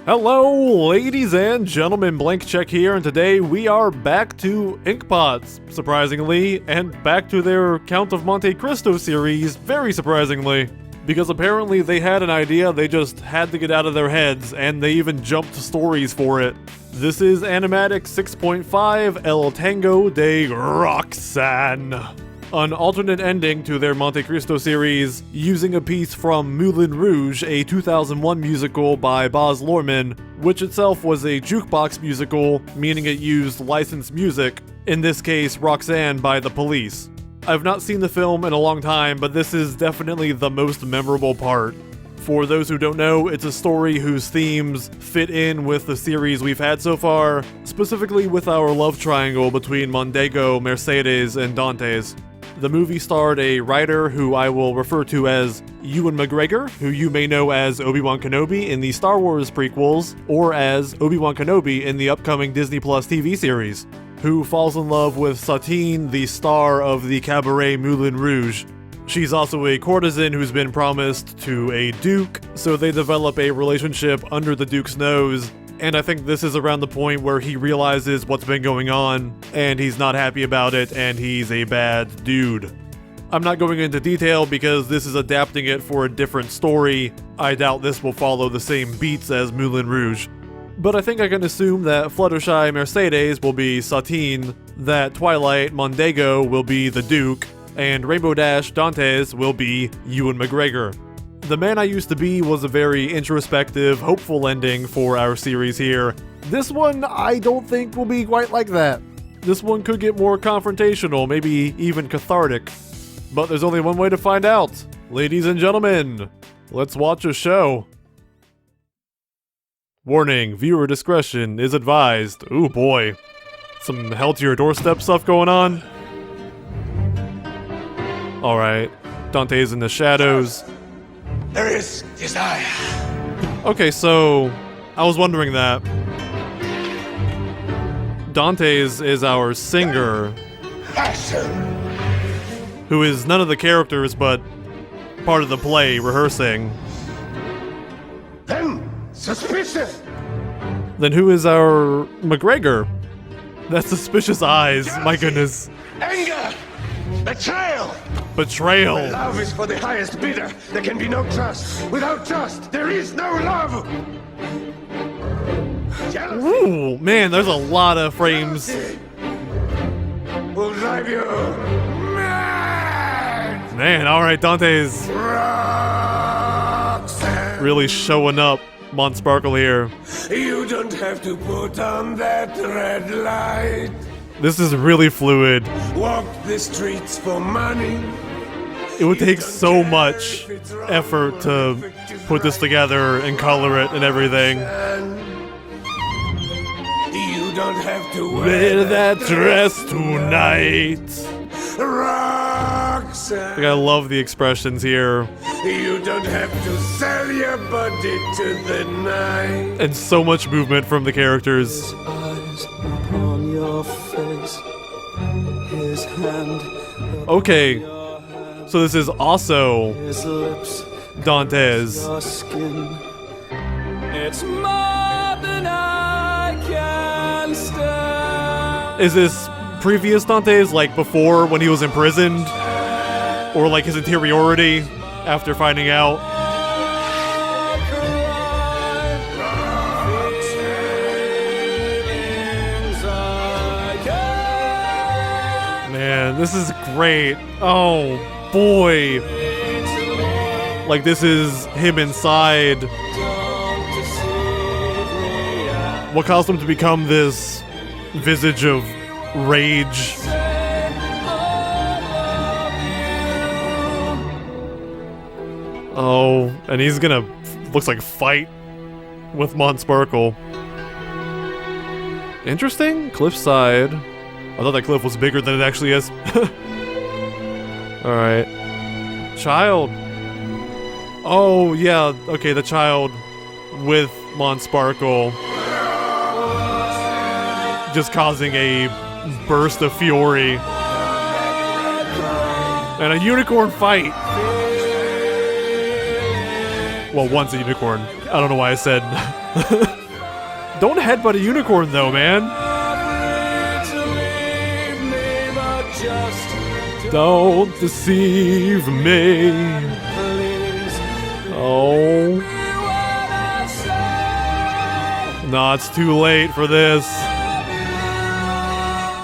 Hello, ladies and gentlemen, Blank Check here, and today we are back to Inkpots, surprisingly, and back to their Count of Monte Cristo series, very surprisingly. Because apparently they had an idea, they just had to get out of their heads, and they even jumped stories for it. This is Animatic 6.5 El Tango de Roxanne, an alternate ending to their Monte Cristo series, using a piece from Moulin Rouge, a 2001 musical by Baz Luhrmann, which itself was a jukebox musical, meaning it used licensed music, in this case Roxanne by The Police. I've not seen the film in a long time, but this is definitely the most memorable part. For those who don't know, it's a story whose themes fit in with the series we've had so far, specifically with our love triangle between Mondego, Mercedes, and Dantes. The movie starred a writer who I will refer to as Ewan McGregor, who you may know as Obi-Wan Kenobi in the Star Wars prequels, or as Obi-Wan Kenobi in the upcoming Disney Plus TV series, who falls in love with Satine, the star of the cabaret Moulin Rouge. She's also a courtesan who's been promised to a duke, so they develop a relationship under the duke's nose. And I think this is around the point where he realizes what's been going on, and he's not happy about it, and he's a bad dude. I'm not going into detail because this is adapting it for a different story. I doubt this will follow the same beats as Moulin Rouge. But I think I can assume that Fluttershy Mercedes will be Satine, that Twilight Mondego will be the Duke, and Rainbow Dantes will be Ewan McGregor. The Man I Used to Be was a very introspective, hopeful ending for our series here. This one, I don't think will be quite like that. This one could get more confrontational, maybe even cathartic. But there's only one way to find out. Ladies and gentlemen, let's watch a show. Warning, viewer discretion is advised. Ooh boy. Some hell to your doorstep stuff going on. Alright, Dante's in the shadows. There is desire. Okay, so I was wondering that. Dantes is our singer, Passion. who is none of the characters but part of the play, rehearsing. Then suspicious. Then who is our McGregor? That suspicious eyes, my goodness. Anger. Betrayal. Betrayal. Love is for the highest bidder. There can be no trust. Without trust, there is no love. Jealousy Ooh, man, there's a lot of frames. will drive you mad. Man, alright, Dante's Roxanne. really showing up. Monsparkle here. You don't have to put on that red light. This is really fluid. Walk the streets for money. It would take so much effort to put this together and color it and everything. You don't have to Wear that dress tonight. Roxanne. Like, I love the expressions here. You don't have to sell your body to the night. And so much movement from the characters. Eyes upon your face, his hand Okay, so this is also his lips, Dantes. your skin. It's more than I can stand. Is this previous Dantes, like before when he was imprisoned? Or like his interiority after finding out? Man, this is great. Oh, boy. Like, this is him inside. What caused him to become this visage of rage? Oh, and he's gonna, looks like, fight with Monsparkle. Interesting. Cliffside. I thought that cliff was bigger than it actually is. Alright. Child. Oh, yeah. Okay, the child with Monsparkle. Just causing a burst of fury. And a unicorn fight. Well, one's a unicorn. I don't know why I said. Don't headbutt a unicorn though, man. Don't deceive me. Oh. No, it's too late for this.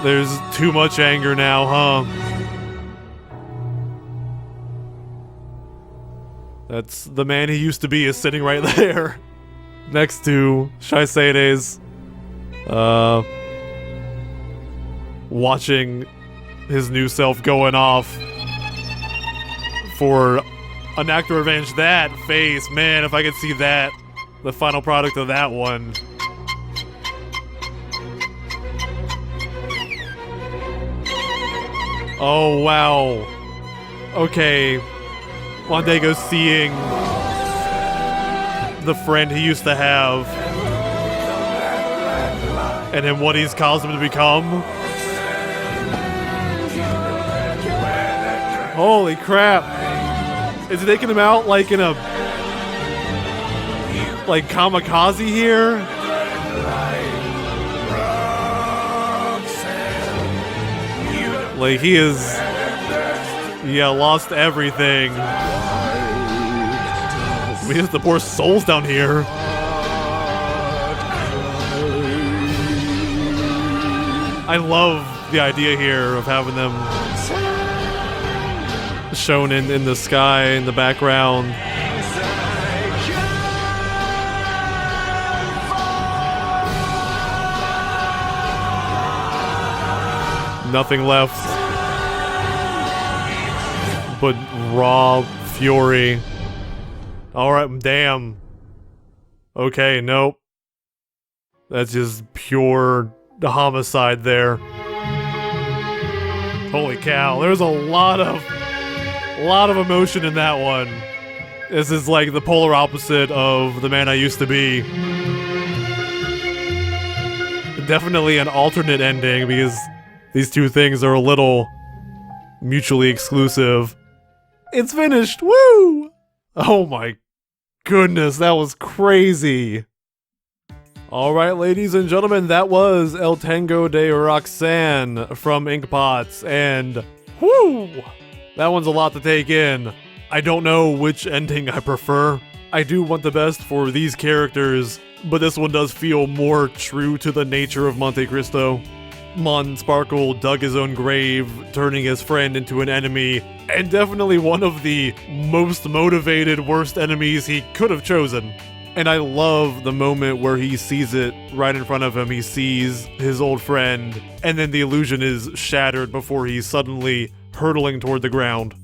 There's too much anger now, huh? That's the man he used to be is sitting right there. Next to Shaisedes. Watching his new self going off for an act of revenge. That face, man, if I could see that. The final product of that one. Oh, wow. Okay. Mondego's seeing the friend he used to have and then what he's caused him to become. Holy crap. Is it taking him out like in a... like kamikaze here? Like he is... yeah, lost everything. We have the poor souls down here. I love the idea here of having them shown in the sky in the background. Nothing left but raw fury. Alright, damn. Okay, nope. That's just pure homicide there. Holy cow, there's a lot of emotion in that one. This is like the polar opposite of the man I used to be. Definitely an alternate ending because these two things are a little mutually exclusive. It's finished! Woo! Oh my goodness, that was crazy. Alright, ladies and gentlemen, that was El Tango de Roxanne from Inkpots, and whoo! That one's a lot to take in. I don't know which ending I prefer. I do want the best for these characters, but this one does feel more true to the nature of Monte Cristo. Monsparkle dug his own grave, turning his friend into an enemy, and definitely one of the most motivated worst enemies he could have chosen. And I love the moment where he sees it right in front of him. He sees his old friend, and then the illusion is shattered before he's suddenly hurtling toward the ground.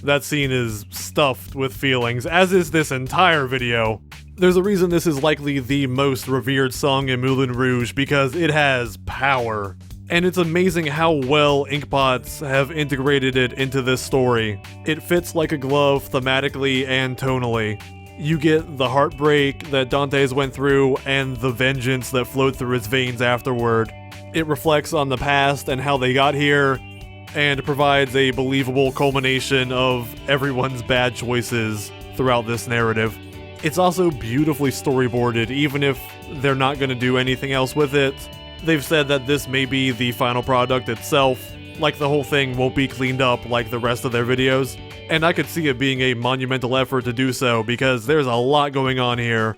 That scene is stuffed with feelings, as is this entire video. There's a reason this is likely the most revered song in Moulin Rouge, because it has power. And it's amazing how well Inkpots have integrated it into this story. It fits like a glove thematically and tonally. You get the heartbreak that Dantes went through and the vengeance that flowed through his veins afterward. It reflects on the past and how they got here, and provides a believable culmination of everyone's bad choices throughout this narrative. It's also beautifully storyboarded, even if they're not going to do anything else with it. They've said that this may be the final product itself, like the whole thing won't be cleaned up like the rest of their videos. And I could see it being a monumental effort to do so, because there's a lot going on here.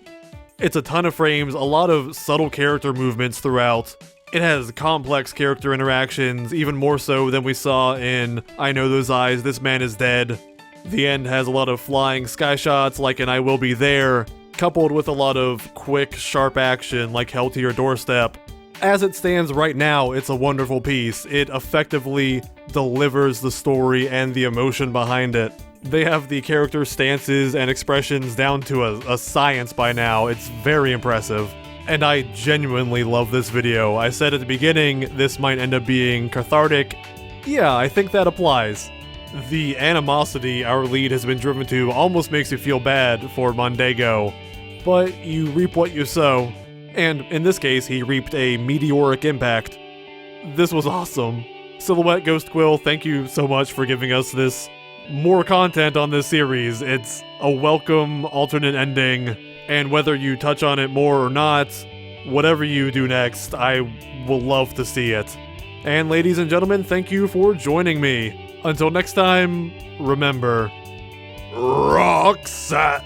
It's a ton of frames, a lot of subtle character movements throughout. It has complex character interactions, even more so than we saw in I Know Those Eyes, This Man Is Dead. The end has a lot of flying sky shots like in I Will Be There, coupled with a lot of quick, sharp action like Hell to Your Doorstep. As it stands right now, it's a wonderful piece. It effectively delivers the story and the emotion behind it. They have the character stances and expressions down to a science by now. It's very impressive. And I genuinely love this video. I said at the beginning, this might end up being cathartic. Yeah, I think that applies. The animosity our lead has been driven to almost makes you feel bad for Mondego. But you reap what you sow. And in this case, he reaped a meteoric impact. This was awesome. Silhouette Ghost Quill, thank you so much for giving us this more content on this series. It's a welcome alternate ending, and whether you touch on it more or not, whatever you do next, I will love to see it. And ladies and gentlemen, thank you for joining me. Until next time, remember, Roxanne.